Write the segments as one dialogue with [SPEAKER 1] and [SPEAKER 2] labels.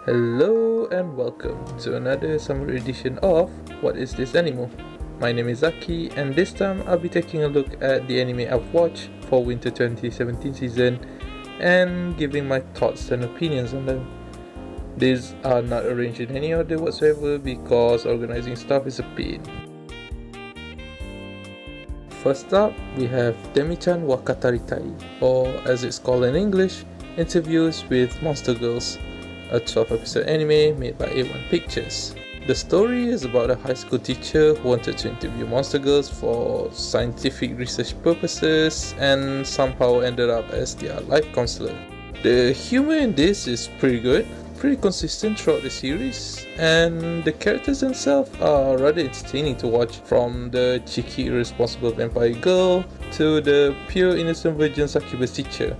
[SPEAKER 1] Hello and welcome to another summer edition of What is this Animu? My name is Zaki and this time I'll be taking a look at the anime I've watched for winter 2017 season and giving my thoughts and opinions on them. These are not arranged in any order whatsoever because organizing stuff is a pain. First up, we have Demi-chan wa Kataritai, or as it's called in English, Interviews with Monster Girls, a 12-episode anime made by A1 Pictures. The story is about a high school teacher who wanted to interview monster girls for scientific research purposes and somehow ended up as their life counselor. The humor in this is pretty good, pretty consistent throughout the series, and the characters themselves are rather entertaining to watch, from the cheeky irresponsible vampire girl to the pure innocent virgin succubus teacher.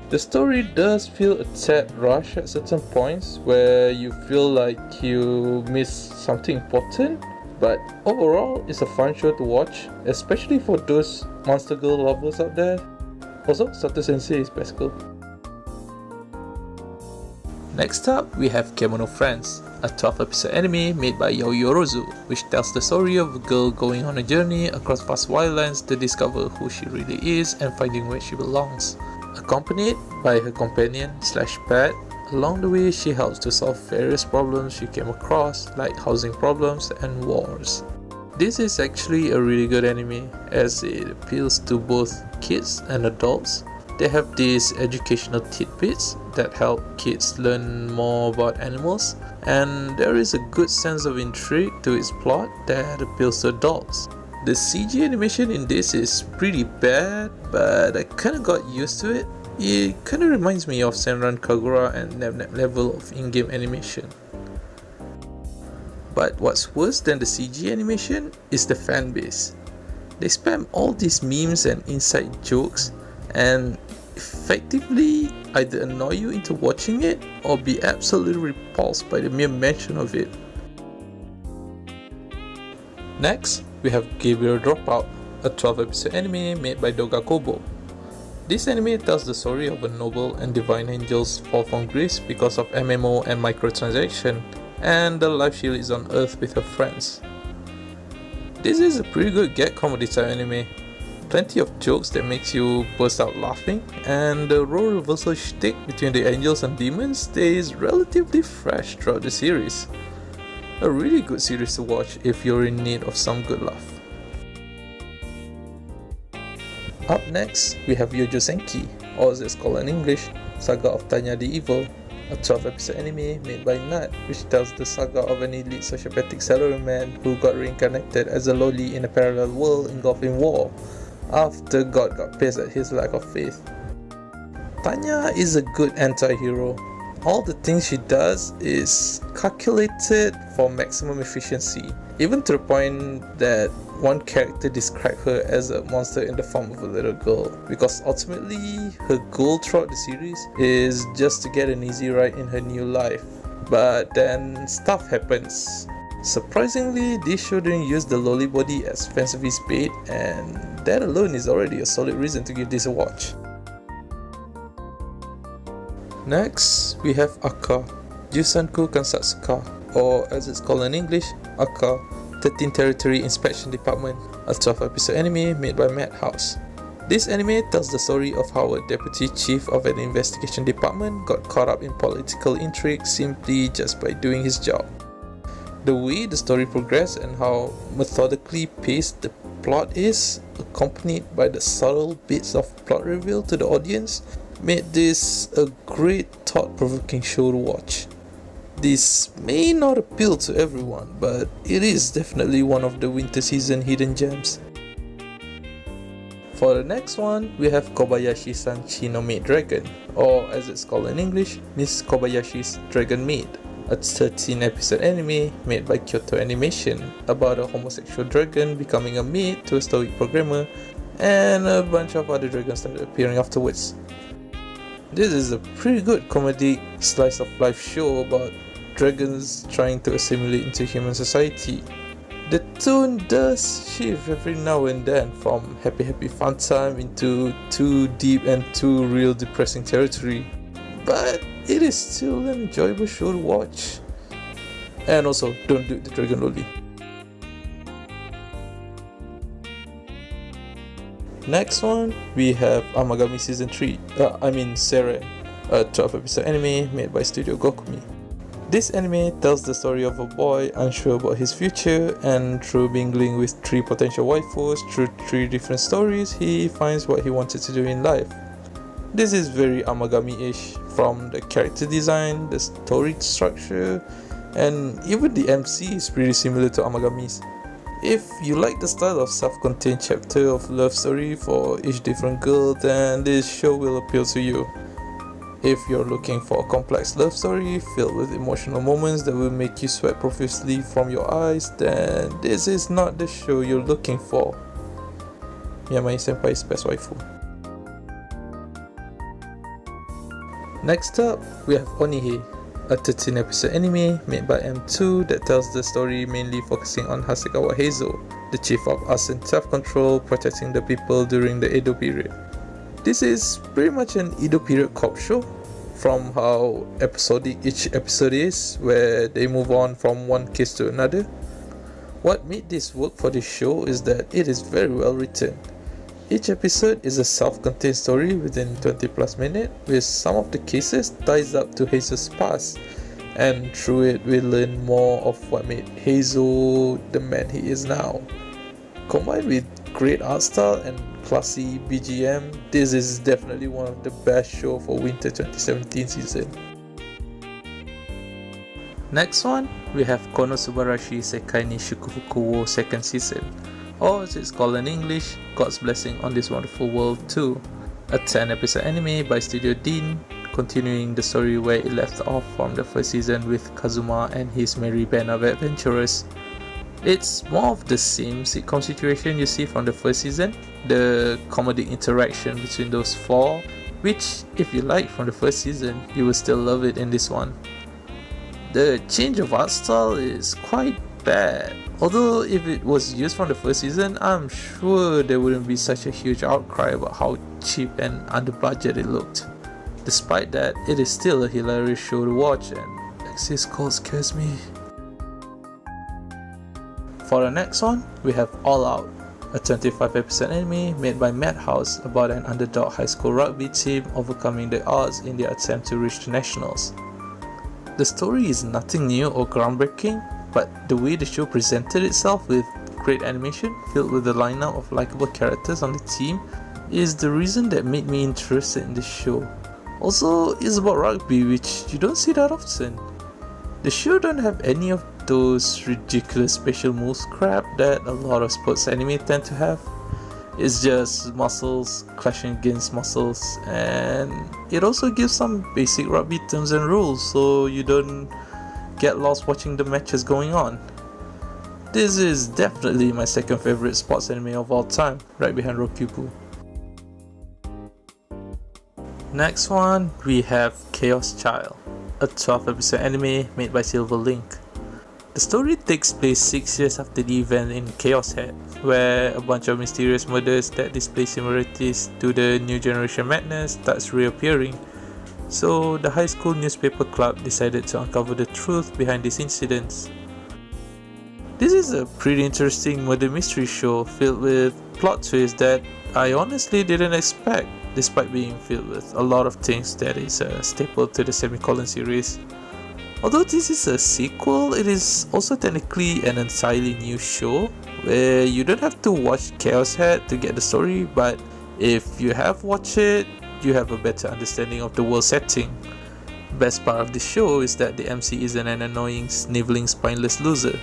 [SPEAKER 1] The story does feel a tad rushed at certain points where you feel like you missed something important, but overall it's a fun show to watch, especially for those monster girl lovers out there. Also, Sato Sensei is bicycle. Next up, we have Kemono Friends, a 12-episode anime made by Yaoi Yorozu, which tells the story of a girl going on a journey across vast wildlands to discover who she really is and finding where she belongs. Accompanied by her companion/pet, along the way she helps to solve various problems she came across, like housing problems and wars. This is actually a really good anime as it appeals to both kids and adults. They have these educational tidbits that help kids learn more about animals, and there is a good sense of intrigue to its plot that appeals to adults. The CG animation in this is pretty bad, but I kinda got used to it. It kinda reminds me of Senran Kagura and Nab level of in-game animation. But what's worse than the CG animation is the fanbase. They spam all these memes and inside jokes and effectively either annoy you into watching it or be absolutely repulsed by the mere mention of it. Next, we have Gabriel Dropout, a 12-episode anime made by Doga Kobo. This anime tells the story of a noble and divine angel's fall from grace because of MMO and microtransaction, and the life she leads on Earth with her friends. This is a pretty good gag comedy type anime. Plenty of jokes that makes you burst out laughing, and the role reversal shtick between the angels and demons stays relatively fresh throughout the series. A really good series to watch if you're in need of some good laugh. Up next, we have Yojo Senki, or as it's called in English, Saga of Tanya the Evil, a 12-episode anime made by Nut, which tells the saga of an elite sociopathic salaryman who got reincarnated as a loli in a parallel world engulfed in war, after God got pissed at his lack of faith. Tanya is a good anti-hero. All the things she does is calculated for maximum efficiency, even to the point that one character described her as a monster in the form of a little girl, because ultimately her goal throughout the series is just to get an easy ride in her new life. But then stuff happens. Surprisingly, this show didn't use the lolly body as fanservice bait, and that alone is already a solid reason to give this a watch. Next, we have Akka, Jusanku Kansatsuka, or as it's called in English, Akka, 13 Territory Inspection Department, a 12-episode anime made by Madhouse. This anime tells the story of how a deputy chief of an investigation department got caught up in political intrigue simply just by doing his job. The way the story progressed and how methodically paced the plot is, accompanied by the subtle bits of plot reveal to the audience, made this a great thought-provoking show to watch. This may not appeal to everyone, but it is definitely one of the winter season hidden gems. For the next one, we have Kobayashi-san Chino Maid Dragon, or as it's called in English, Miss Kobayashi's Dragon Maid, a 13-episode anime made by Kyoto Animation about a homosexual dragon becoming a maid to a stoic programmer, and a bunch of other dragons started appearing afterwards. This is a pretty good comedic slice of life show about dragons trying to assimilate into human society. The tone does shift every now and then from happy fun time into too deep and too real depressing territory, but it is still an enjoyable show to watch. And also, don't do the dragon loli. Next one, we have Amagami Season 3, Seren, a 12 episode anime made by Studio Gokumi. This anime tells the story of a boy unsure about his future, and through mingling with 3 potential waifus through 3 different stories, he finds what he wanted to do in life. This is very Amagami-ish, from the character design, the story structure, and even the MC is pretty similar to Amagami's. If you like the style of self-contained chapter of love story for each different girl, then this show will appeal to you. If you're looking for a complex love story filled with emotional moments that will make you sweat profusely from your eyes, then this is not the show you're looking for. Miyamai Senpai's best waifu. Next up, we have Onihe, a 13 episode anime made by M2 that tells the story mainly focusing on Hasegawa Heizo, the chief of arts and self-control protecting the people during the Edo period. This is pretty much an Edo period cop show, from how episodic each episode is, where they move on from one case to another. What made this work for this show is that it is very well written. Each episode is a self-contained story within 20 plus minutes, with some of the cases ties up to Heizo's past, and through it we learn more of what made Heizo the man he is now. Combined with great art style and classy BGM, this is definitely one of the best shows for winter 2017 season. Next one, we have Konosubarashi Sekai ni Shukufuku wo second season, or as it's called in English, God's Blessing on This Wonderful World 2, a 10 episode anime by Studio Dean, continuing the story where it left off from the first season with Kazuma and his merry band of adventurers. It's more of the same sitcom situation you see from the first season, the comedic interaction between those 4, which if you like from the first season, you will still love it in this one. The change of art style is quite bad, although if it was used from the first season, I'm sure there wouldn't be such a huge outcry about how cheap and under budget it looked. Despite that, it is still a hilarious show to watch, and Lexi's call scares me. For the next one, we have All Out, a 25 episode anime made by Madhouse about an underdog high school rugby team overcoming the odds in their attempt to reach the nationals. The story is nothing new or groundbreaking, but the way the show presented itself with great animation filled with a lineup of likable characters on the team is the reason that made me interested in the show. Also, it's about rugby, which you don't see that often. The show don't have any of those ridiculous special moves crap that a lot of sports anime tend to have. It's just muscles clashing against muscles, and it also gives some basic rugby terms and rules so you don't get lost watching the matches going on. This is definitely my second favorite sports anime of all time, right behind Rokyubu. Next one, we have Chaos Child, a 12 episode anime made by Silver Link. The story takes place 6 years after the event in Chaos Head, where a bunch of mysterious murders that display similarities to the New Generation Madness starts reappearing. So the high school newspaper club decided to uncover the truth behind these incidents. This is a pretty interesting murder mystery show filled with plot twists that I honestly didn't expect, despite being filled with a lot of things that is a staple to the Semicolon series. Although this is a sequel, it is also technically an entirely new show, where you don't have to watch Chaos Head to get the story, but if you have watched it, you have a better understanding of the world setting. Best part of the show is that the MC isn't an annoying, sniveling, spineless loser.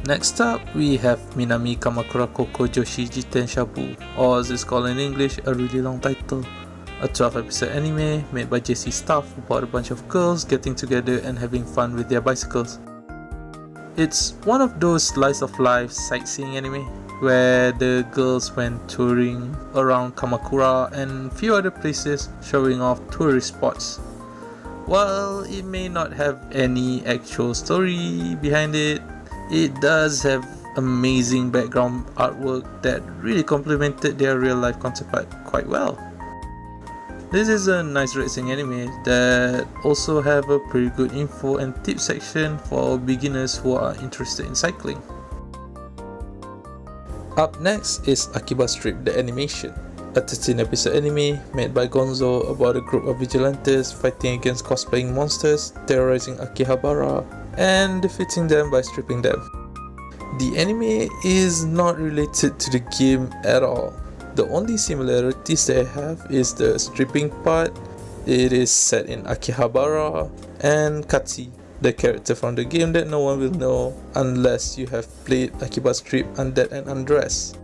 [SPEAKER 1] Next up, we have Minami Kamakura Koko Joshi Jiten Shabu, or as it's called in English, a really long title. A 12 episode anime made by JC staff about a bunch of girls getting together and having fun with their bicycles. It's one of those slice of life sightseeing anime where the girls went touring around Kamakura and few other places showing off tourist spots. While it may not have any actual story behind it, it does have amazing background artwork that really complemented their real life counterpart quite well. This is a nice racing anime that also have a pretty good info and tip section for beginners who are interested in cycling. Up next is Akiba Strip the Animation, a 13-episode anime made by Gonzo about a group of vigilantes fighting against cosplaying monsters, terrorizing Akihabara, and defeating them by stripping them. The anime is not related to the game at all. The only similarities they have is the stripping part. It is set in Akihabara, and Katsi, the character from the game that no one will know unless you have played Akiba Strip Undead and Undressed.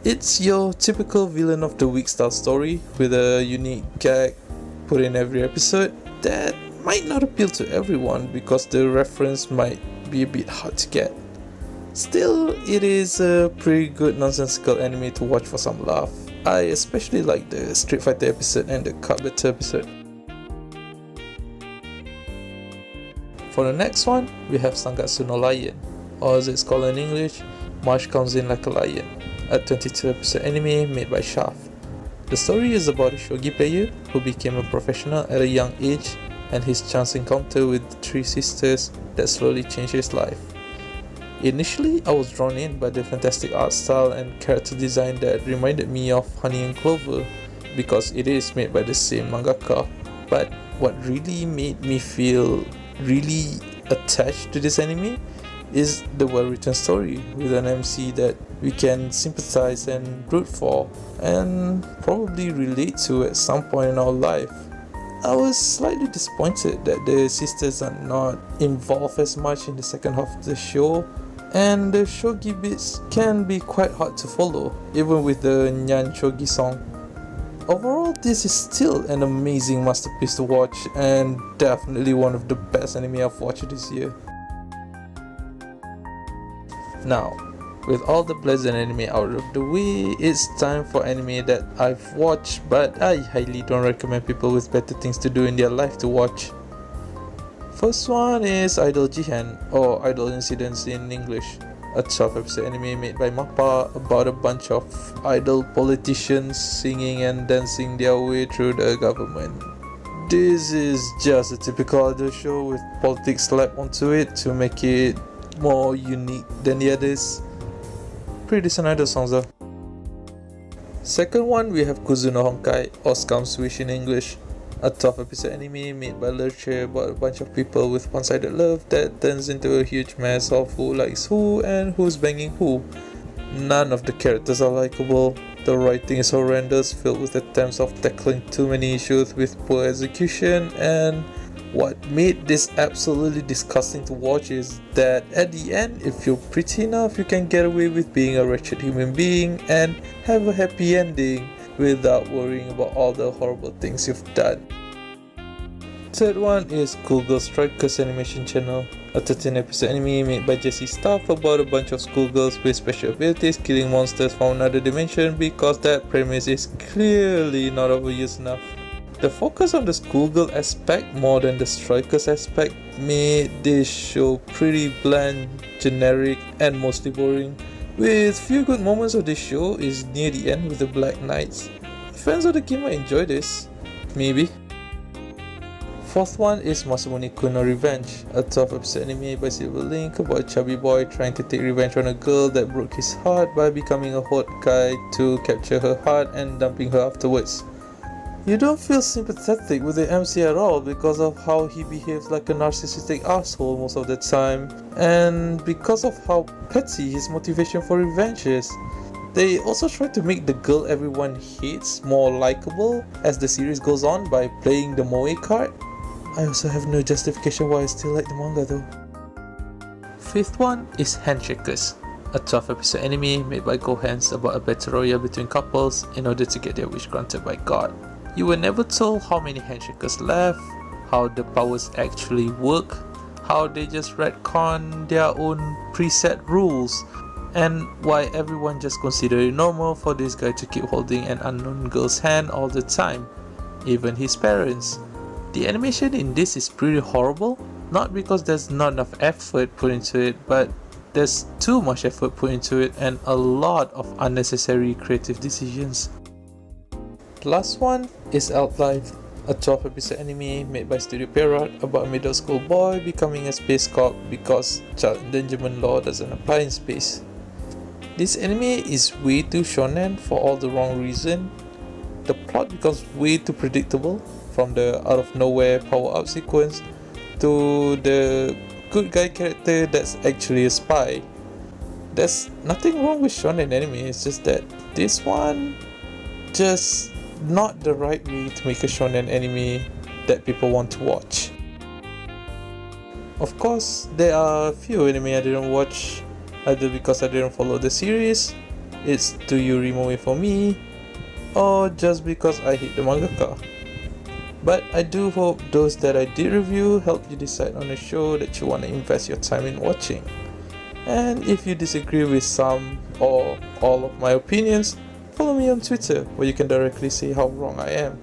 [SPEAKER 1] It's your typical villain of the week style story with a unique gag put in every episode that might not appeal to everyone because the reference might be a bit hard to get. Still, it is a pretty good nonsensical anime to watch for some laugh. I especially like the Street Fighter episode and the Cut Battle episode. For the next one, we have Sangatsu no Lion, or as it's called in English, March Comes In Like a Lion, a 22-episode anime made by Shaft. The story is about a shogi player who became a professional at a young age and his chance encounter with the three sisters that slowly changed his life. Initially, I was drawn in by the fantastic art style and character design that reminded me of Honey and Clover because it is made by the same mangaka. But what really made me feel really attached to this anime is the well-written story with an MC that we can sympathize and root for and probably relate to at some point in our life. I was slightly disappointed that the sisters are not involved as much in the second half of the show, and the shogi bits can be quite hard to follow, even with the Nyan Shogi song. Overall, this is still an amazing masterpiece to watch and definitely one of the best anime I've watched this year. Now, with all the pleasant anime out of the way, it's time for anime that I've watched but I highly don't recommend people with better things to do in their life to watch. First one is Idol Jihan, or Idol Incidents in English, a 12-episode anime made by MAPPA about a bunch of idol politicians singing and dancing their way through the government. This is just a typical idol show with politics slapped onto it to make it more unique than the others. Pretty decent idol songs though. Second one, we have Kuzu no Honkai, or Scum's Wish in English, a 12-episode anime made by Lurcher about a bunch of people with one-sided love that turns into a huge mess of who likes who and who's banging who. None of the characters are likable, the writing is horrendous, filled with attempts of tackling too many issues with poor execution, and what made this absolutely disgusting to watch is that at the end, if you're pretty enough, you can get away with being a wretched human being and have a happy ending without worrying about all the horrible things you've done. Third one is Cool Girl Strikers Animation Channel, a 13-episode anime made by Jesse Staff about a bunch of schoolgirls with special abilities killing monsters from another dimension because that premise is clearly not overused enough. The focus on the schoolgirl aspect more than the strikers aspect made this show pretty bland, generic, and mostly boring. With few good moments of this show is near the end with the Black Knights. Fans of the game might enjoy this, maybe. Fourth one is Masamune-kun no Revenge, a 12-episode anime by Silver Link about a chubby boy trying to take revenge on a girl that broke his heart by becoming a hot guy to capture her heart and dumping her afterwards. You don't feel sympathetic with the MC at all because of how he behaves like a narcissistic asshole most of the time, and because of how petty his motivation for revenge is. They also try to make the girl everyone hates more likable as the series goes on by playing the Moe card. I also have no justification why I still like the manga though. Fifth one is Handshakers, a 12-episode anime made by Gohans about a battle royale between couples in order to get their wish granted by God. You were never told how many handshakers left, how the powers actually work, how they just retcon their own preset rules, and why everyone just considered it normal for this guy to keep holding an unknown girl's hand all the time, even his parents. The animation in this is pretty horrible, not because there's not enough effort put into it, but there's too much effort put into it and a lot of unnecessary creative decisions. The last one is Outlife, a 12 episode anime made by Studio Pierrot about a middle school boy becoming a space cop because child endangerment law doesn't apply in space. This anime is way too shonen for all the wrong reason. The plot becomes way too predictable, from the out of nowhere power up sequence to the good guy character that's actually a spy. There's nothing wrong with shonen anime, it's just that this one just not the right way to make a shonen anime that people want to watch. Of course, there are a few anime I didn't watch either because I didn't follow the series, it's too Yuri for me, or just because I hate the mangaka. But I do hope those that I did review help you decide on a show that you want to invest your time in watching. And if you disagree with some or all of my opinions, follow me on Twitter where you can directly say how wrong I am.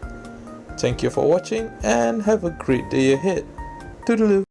[SPEAKER 1] Thank you for watching and have a great day ahead. Toodaloo!